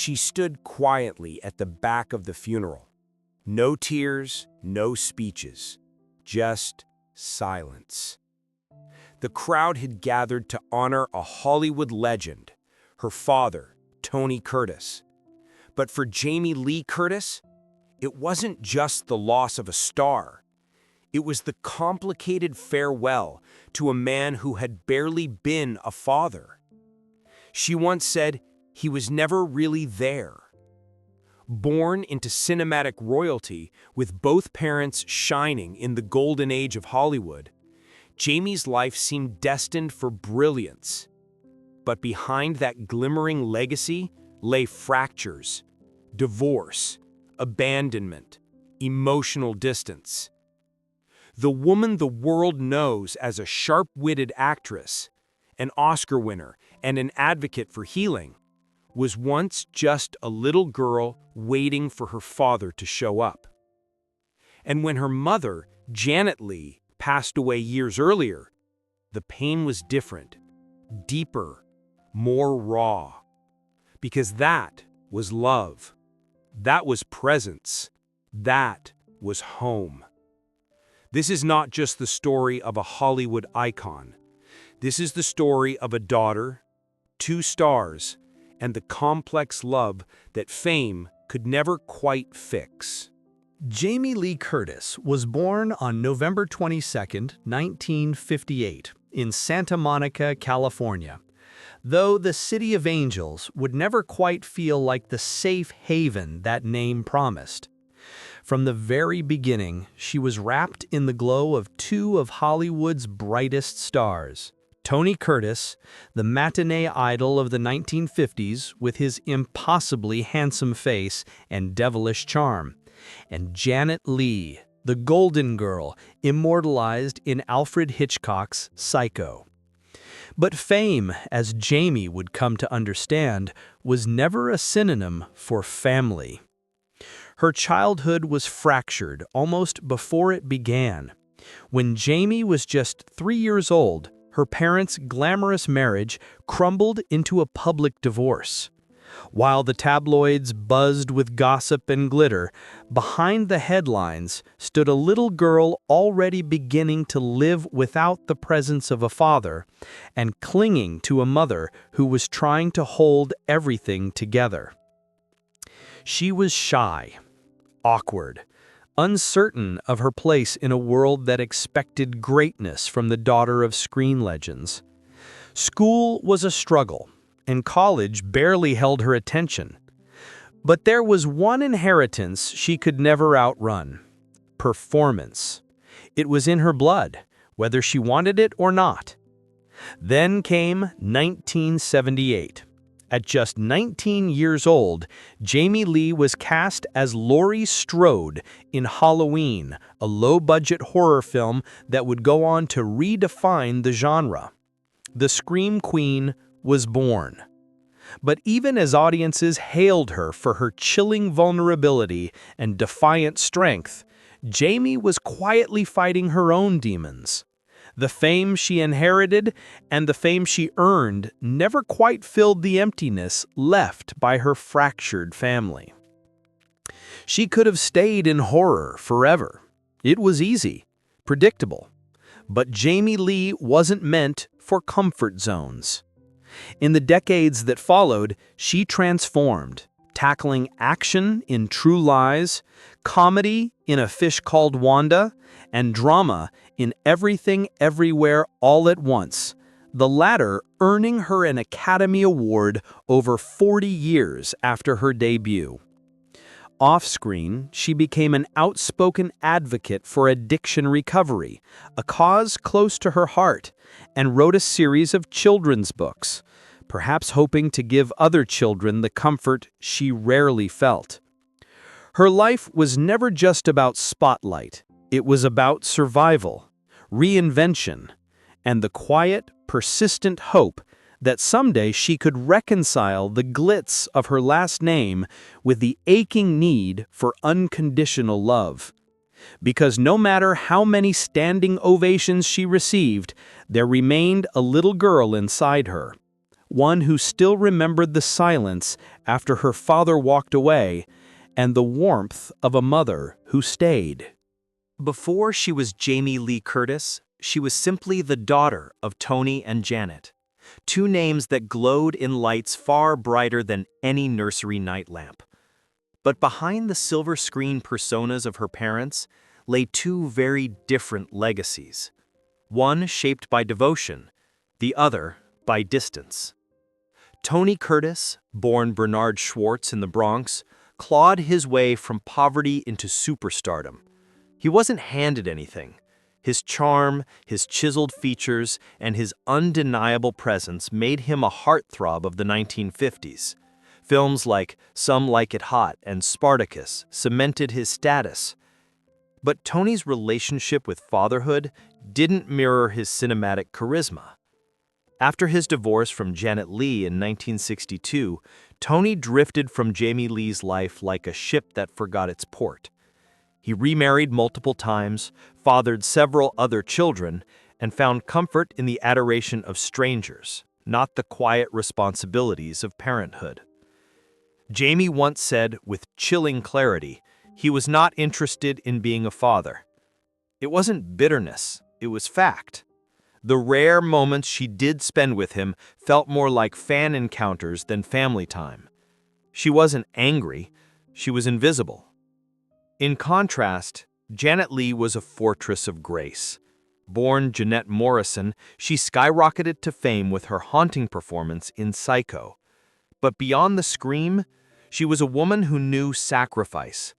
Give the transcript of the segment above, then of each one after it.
She stood quietly at the back of the funeral. No tears, no speeches, just silence. The crowd had gathered to honor a Hollywood legend, her father, Tony Curtis. But for Jamie Lee Curtis, it wasn't just the loss of a star. It was the complicated farewell to a man who had barely been a father. She once said he was never really there. Born into cinematic royalty with both parents shining in the golden age of Hollywood, Jamie's life seemed destined for brilliance. But behind that glimmering legacy lay fractures, divorce, abandonment, emotional distance. The woman the world knows as a sharp-witted actress, an Oscar winner, and an advocate for healing, was once just a little girl waiting for her father to show up. And when her mother, Janet Leigh, passed away years earlier, the pain was different, deeper, more raw. Because that was love. That was presence. That was home. This is not just the story of a Hollywood icon. This is the story of a daughter, two stars, and the complex love that fame could never quite fix. Jamie Lee Curtis was born on November 22, 1958, in Santa Monica, California. Though the City of Angels would never quite feel like the safe haven that name promised. From the very beginning, she was wrapped in the glow of two of Hollywood's brightest stars. Tony Curtis, the matinee idol of the 1950s with his impossibly handsome face and devilish charm, and Janet Leigh, the Golden Girl, immortalized in Alfred Hitchcock's Psycho. But fame, as Jamie would come to understand, was never a synonym for family. Her childhood was fractured almost before it began. When Jamie was just 3 years old, her parents' glamorous marriage crumbled into a public divorce. While the tabloids buzzed with gossip and glitter, behind the headlines stood a little girl already beginning to live without the presence of a father and clinging to a mother who was trying to hold everything together. She was shy, awkward, uncertain of her place in a world that expected greatness from the daughter of screen legends. School was a struggle, and college barely held her attention. But there was one inheritance she could never outrun: performance. It was in her blood, whether she wanted it or not. Then came 1978. At just 19 years old, Jamie Lee was cast as Laurie Strode in Halloween, a low-budget horror film that would go on to redefine the genre. The Scream Queen was born. But even as audiences hailed her for her chilling vulnerability and defiant strength, Jamie was quietly fighting her own demons. The fame she inherited and the fame she earned never quite filled the emptiness left by her fractured family. She could have stayed in horror forever. It was easy, predictable. But Jamie Lee wasn't meant for comfort zones. In the decades that followed, she transformed, tackling action in True Lies, comedy in A Fish Called Wanda, and drama in Everything Everywhere All at Once, the latter earning her an Academy Award over 40 years after her debut. Off-screen, she became an outspoken advocate for addiction recovery, a cause close to her heart, and wrote a series of children's books, perhaps hoping to give other children the comfort she rarely felt. Her life was never just about spotlight. It was about survival, reinvention, and the quiet, persistent hope that someday she could reconcile the glitz of her last name with the aching need for unconditional love. Because no matter how many standing ovations she received, there remained a little girl inside her, one who still remembered the silence after her father walked away and the warmth of a mother who stayed. Before she was Jamie Lee Curtis, she was simply the daughter of Tony and Janet, two names that glowed in lights far brighter than any nursery night lamp. But behind the silver screen personas of her parents lay two very different legacies. One shaped by devotion, the other by distance. Tony Curtis, born Bernard Schwartz in the Bronx, clawed his way from poverty into superstardom. He wasn't handed anything. His charm, his chiseled features, and his undeniable presence made him a heartthrob of the 1950s. Films like Some Like It Hot and Spartacus cemented his status. But Tony's relationship with fatherhood didn't mirror his cinematic charisma. After his divorce from Janet Leigh in 1962, Tony drifted from Jamie Lee's life like a ship that forgot its port. He remarried multiple times, fathered several other children, and found comfort in the adoration of strangers, not the quiet responsibilities of parenthood. Jamie once said with chilling clarity, he was not interested in being a father. It wasn't bitterness, it was fact. The rare moments she did spend with him felt more like fan encounters than family time. She wasn't angry, she was invisible. In contrast, Janet Leigh was a fortress of grace. Born Jeanette Morrison, she skyrocketed to fame with her haunting performance in Psycho. But beyond the scream, she was a woman who knew sacrifice.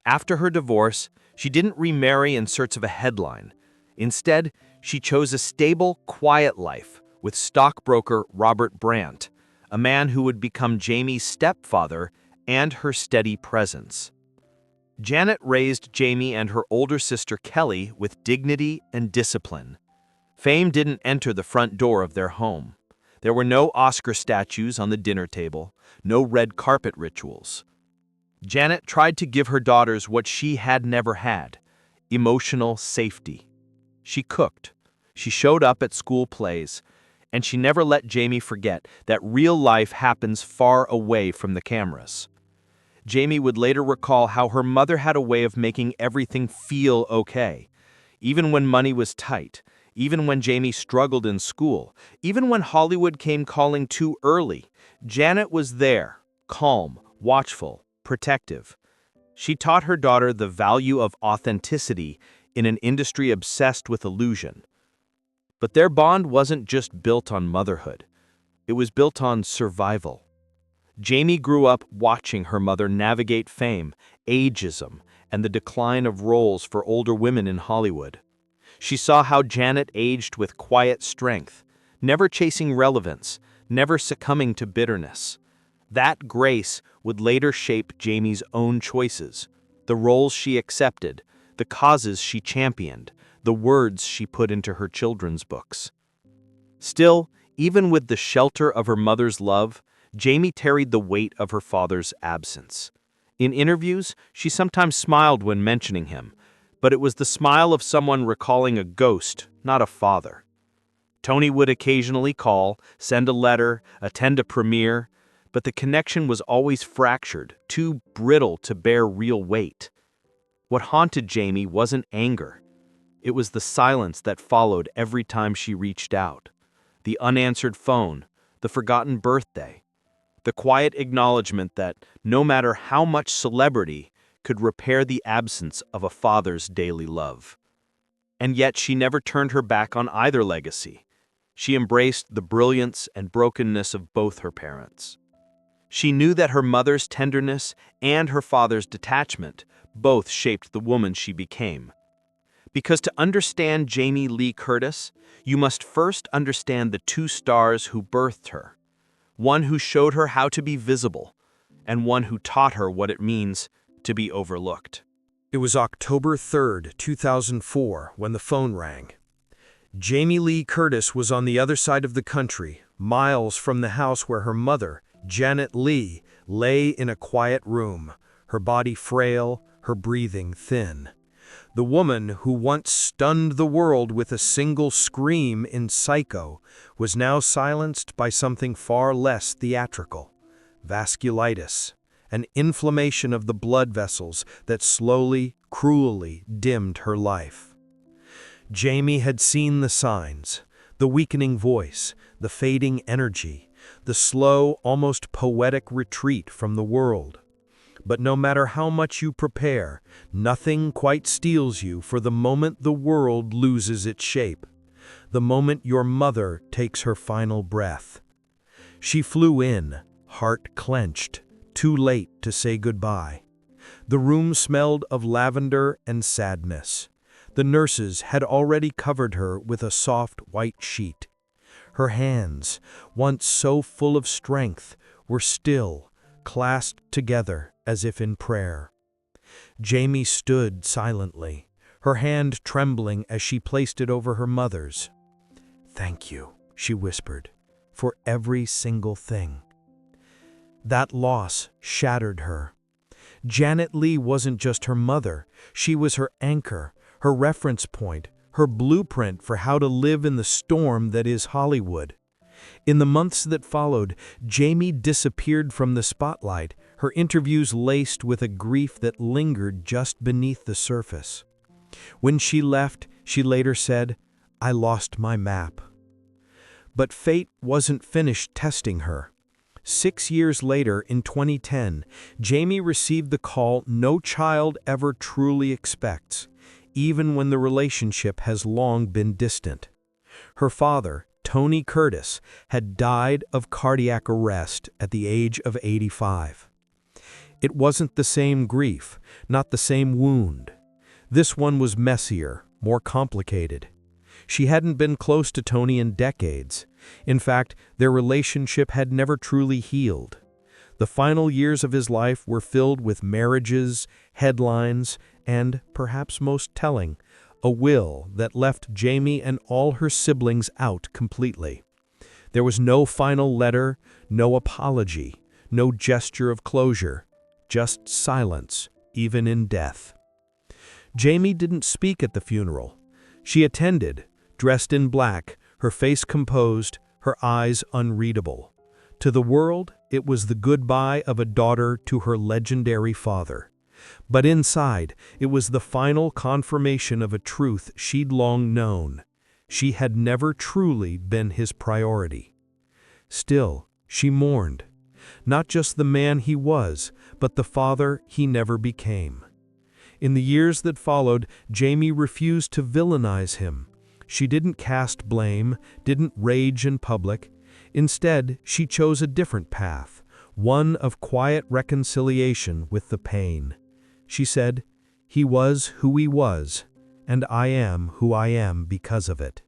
After her divorce, she didn't remarry in search of a headline. Instead, she chose a stable, quiet life with stockbroker Robert Brandt, a man who would become Jamie's stepfather and her steady presence. Janet raised Jamie and her older sister Kelly with dignity and discipline. Fame didn't enter the front door of their home. There were no Oscar statues on the dinner table, no red carpet rituals. Janet tried to give her daughters what she had never had: emotional safety. She cooked, she showed up at school plays, and she never let Jamie forget that real life happens far away from the cameras. Jamie would later recall how her mother had a way of making everything feel okay, even when money was tight, even when Jamie struggled in school, even when Hollywood came calling too early. Janet was there, calm, watchful, protective. She taught her daughter the value of authenticity in an industry obsessed with illusion. But their bond wasn't just built on motherhood. It was built on survival. Jamie grew up watching her mother navigate fame, ageism, and the decline of roles for older women in Hollywood. She saw how Janet aged with quiet strength, never chasing relevance, never succumbing to bitterness. That grace would later shape Jamie's own choices, the roles she accepted, the causes she championed, the words she put into her children's books. Still, even with the shelter of her mother's love, Jamie carried the weight of her father's absence. In interviews, she sometimes smiled when mentioning him, but it was the smile of someone recalling a ghost, not a father. Tony would occasionally call, send a letter, attend a premiere, but the connection was always fractured, too brittle to bear real weight. What haunted Jamie wasn't anger. It was the silence that followed every time she reached out. The unanswered phone, the forgotten birthday. The quiet acknowledgement that no matter how much celebrity could repair the absence of a father's daily love. And yet she never turned her back on either legacy. She embraced the brilliance and brokenness of both her parents. She knew that her mother's tenderness and her father's detachment both shaped the woman she became. Because to understand Jamie Lee Curtis, you must first understand the two stars who birthed her. One who showed her how to be visible, and one who taught her what it means to be overlooked. It was October 3rd, 2004, when the phone rang. Jamie Lee Curtis was on the other side of the country, miles from the house where her mother, Janet Leigh, lay in a quiet room, her body frail, her breathing thin. The woman who once stunned the world with a single scream in Psycho was now silenced by something far less theatrical: vasculitis, an inflammation of the blood vessels that slowly, cruelly dimmed her life. Jamie had seen the signs: the weakening voice, the fading energy, the slow, almost poetic retreat from the world. But no matter how much you prepare, nothing quite steals you for the moment the world loses its shape, the moment your mother takes her final breath. She flew in, heart clenched, too late to say goodbye. The room smelled of lavender and sadness. The nurses had already covered her with a soft white sheet. Her hands, once so full of strength, were still, clasped together as if in prayer. Jamie stood silently, her hand trembling as she placed it over her mother's. "Thank you," she whispered, "for every single thing." That loss shattered her. Janet Leigh wasn't just her mother, she was her anchor, her reference point, her blueprint for how to live in the storm that is Hollywood. In the months that followed, Jamie disappeared from the spotlight, her interviews laced with a grief that lingered just beneath the surface. When she left, she later said, "I lost my map." But fate wasn't finished testing her. 6 years later, in 2010, Jamie received the call no child ever truly expects, even when the relationship has long been distant. Her father, Tony Curtis, had died of cardiac arrest at the age of 85. It wasn't the same grief, not the same wound. This one was messier, more complicated. She hadn't been close to Tony in decades. In fact, their relationship had never truly healed. The final years of his life were filled with marriages, headlines, and, perhaps most telling, a will that left Jamie and all her siblings out completely. There was no final letter, no apology, no gesture of closure, just silence, even in death. Jamie didn't speak at the funeral. She attended, dressed in black, her face composed, her eyes unreadable. To the world, it was the goodbye of a daughter to her legendary father. But inside, it was the final confirmation of a truth she'd long known. She had never truly been his priority. Still, she mourned. Not just the man he was, but the father he never became. In the years that followed, Jamie refused to villainize him. She didn't cast blame, didn't rage in public. Instead, she chose a different path, one of quiet reconciliation with the pain. She said, "He was who he was, and I am who I am because of it."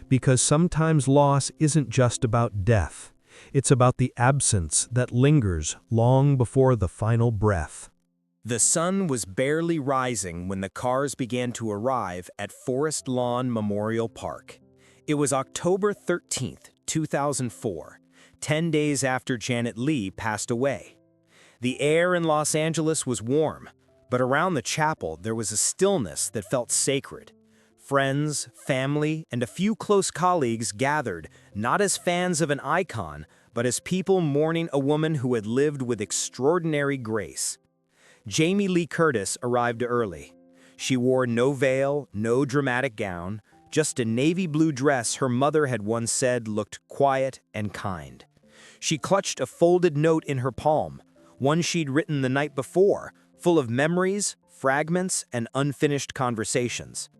Because sometimes loss isn't just about death. It's about the absence that lingers long before the final breath. The sun was barely rising when the cars began to arrive at Forest Lawn Memorial Park. It was October 13th, 2004, 10 days after Janet Leigh passed away. The air in Los Angeles was warm, but around the chapel there was a stillness that felt sacred. Friends, family, and a few close colleagues gathered, not as fans of an icon, but as people mourning a woman who had lived with extraordinary grace. Jamie Lee Curtis arrived early. She wore no veil, no dramatic gown, just a navy blue dress her mother had once said looked quiet and kind. She clutched a folded note in her palm, one she'd written the night before, full of memories, fragments, and unfinished conversations.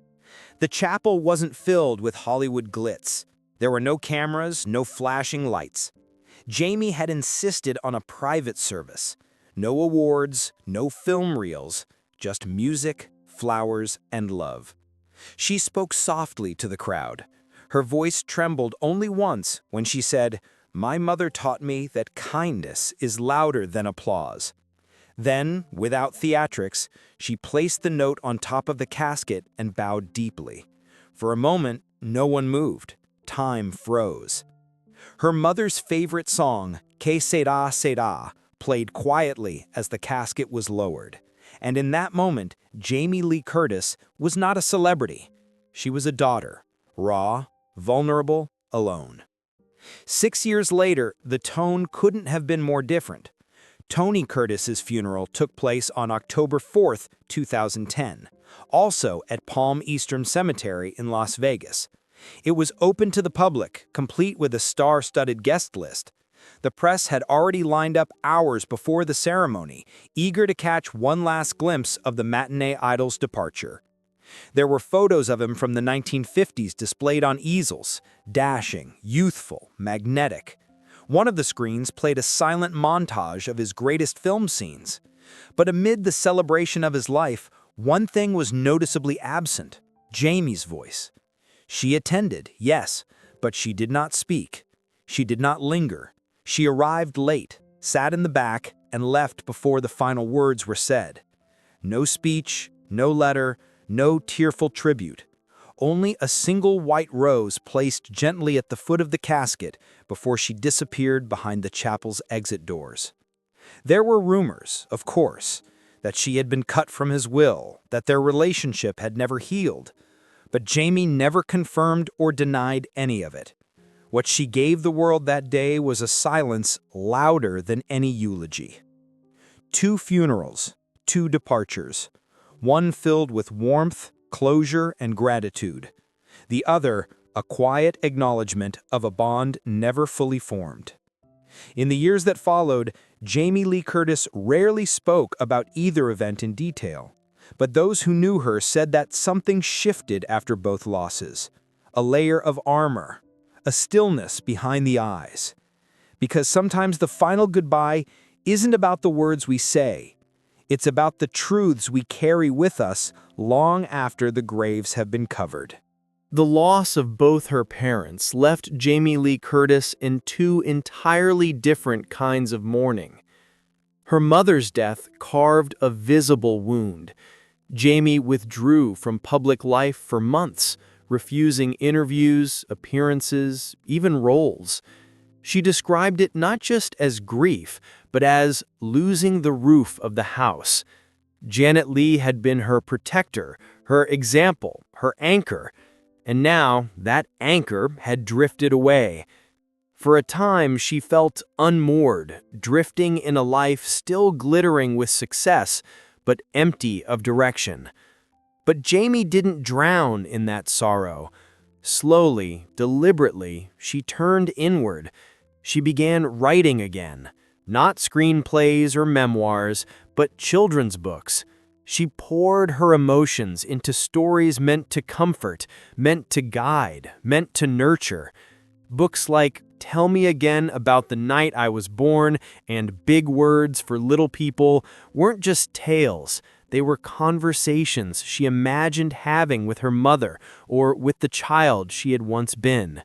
The chapel wasn't filled with Hollywood glitz. There were no cameras, no flashing lights. Jamie had insisted on a private service. No awards, no film reels, just music, flowers, and love. She spoke softly to the crowd. Her voice trembled only once when she said, "My mother taught me that kindness is louder than applause." Then, without theatrics, she placed the note on top of the casket and bowed deeply. For a moment, no one moved. Time froze. Her mother's favorite song, "Que sera, sera," played quietly as the casket was lowered. And in that moment, Jamie Lee Curtis was not a celebrity. She was a daughter, raw, vulnerable, alone. 6 years later, the tone couldn't have been more different. Tony Curtis's funeral took place on October 4th, 2010, also at Palm Eastern Cemetery in Las Vegas. It was open to the public, complete with a star-studded guest list. The press had already lined up hours before the ceremony, eager to catch one last glimpse of the matinee idol's departure. There were photos of him from the 1950s displayed on easels, dashing, youthful, magnetic. One of the screens played a silent montage of his greatest film scenes. But amid the celebration of his life, one thing was noticeably absent: Jamie's voice. She attended, yes, but she did not speak. She did not linger. She arrived late, sat in the back, and left before the final words were said. No speech, no letter, no tearful tribute. Only a single white rose placed gently at the foot of the casket before she disappeared behind the chapel's exit doors. There were rumors, of course, that she had been cut from his will, that their relationship had never healed. But Jamie never confirmed or denied any of it. What she gave the world that day was a silence louder than any eulogy. 2 funerals, 2 departures, one filled with warmth, closure, and gratitude. The other, a quiet acknowledgement of a bond never fully formed. In the years that followed, Jamie Lee Curtis rarely spoke about either event in detail. But those who knew her said that something shifted after both losses. A layer of armor, a stillness behind the eyes. Because sometimes the final goodbye isn't about the words we say. It's about the truths we carry with us long after the graves have been covered. The loss of both her parents left Jamie Lee Curtis in 2 entirely different kinds of mourning. Her mother's death carved a visible wound. Jamie withdrew from public life for months, refusing interviews, appearances, even roles. She described it not just as grief, but as losing the roof of the house. Janet Leigh had been her protector, her example, her anchor, and now that anchor had drifted away. For a time, she felt unmoored, drifting in a life still glittering with success, but empty of direction. But Jamie didn't drown in that sorrow. Slowly, deliberately, she turned inward. She began writing again. Not screenplays or memoirs, but children's books. She poured her emotions into stories meant to comfort, meant to guide, meant to nurture. Books like Tell Me Again About the Night I Was Born and Big Words for Little People weren't just tales. They were conversations she imagined having with her mother or with the child she had once been.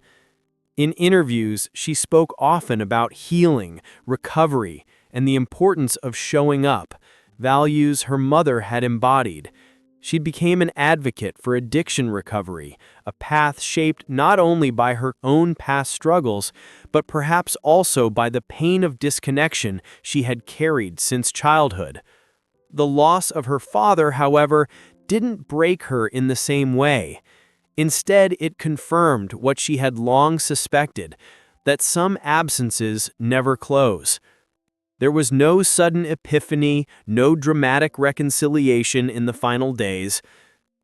In interviews, she spoke often about healing, recovery, and the importance of showing up, values her mother had embodied. She became an advocate for addiction recovery, a path shaped not only by her own past struggles, but perhaps also by the pain of disconnection she had carried since childhood. The loss of her father, however, didn't break her in the same way. Instead, it confirmed what she had long suspected, that some absences never close. There was no sudden epiphany, no dramatic reconciliation in the final days.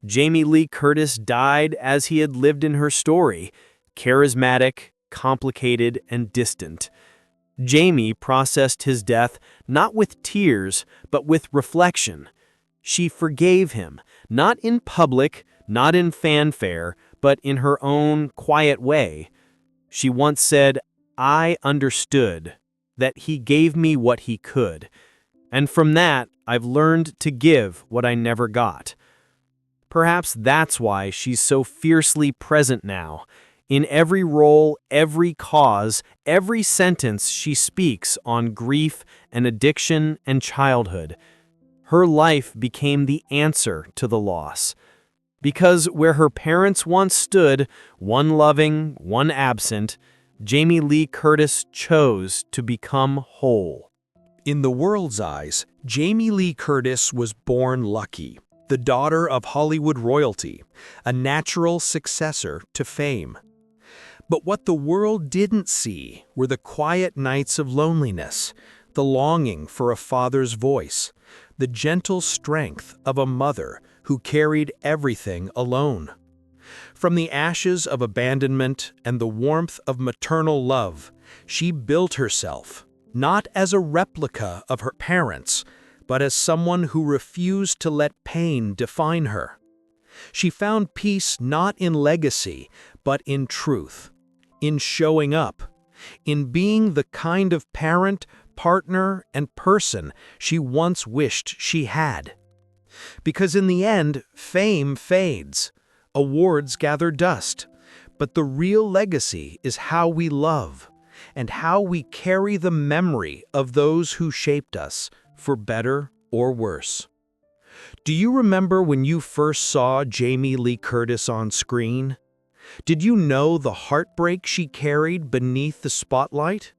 Jamie Lee Curtis died as he had lived in her story, charismatic, complicated, and distant. Jamie processed his death not with tears, but with reflection. She forgave him, not in public, not in fanfare, but in her own quiet way. She once said, "I understood that he gave me what he could, and from that I've learned to give what I never got." Perhaps that's why she's so fiercely present now. In every role, every cause, every sentence she speaks on grief and addiction and childhood. Her life became the answer to the loss. Because where her parents once stood, one loving, one absent, Jamie Lee Curtis chose to become whole. In the world's eyes, Jamie Lee Curtis was born lucky, the daughter of Hollywood royalty, a natural successor to fame. But what the world didn't see were the quiet nights of loneliness, the longing for a father's voice, the gentle strength of a mother who carried everything alone. From the ashes of abandonment and the warmth of maternal love, she built herself, not as a replica of her parents, but as someone who refused to let pain define her. She found peace not in legacy, but in truth, in showing up, in being the kind of parent, partner, and person she once wished she had. Because in the end, fame fades, awards gather dust, but the real legacy is how we love, and how we carry the memory of those who shaped us, for better or worse. Do you remember when you first saw Jamie Lee Curtis on screen? Did you know the heartbreak she carried beneath the spotlight?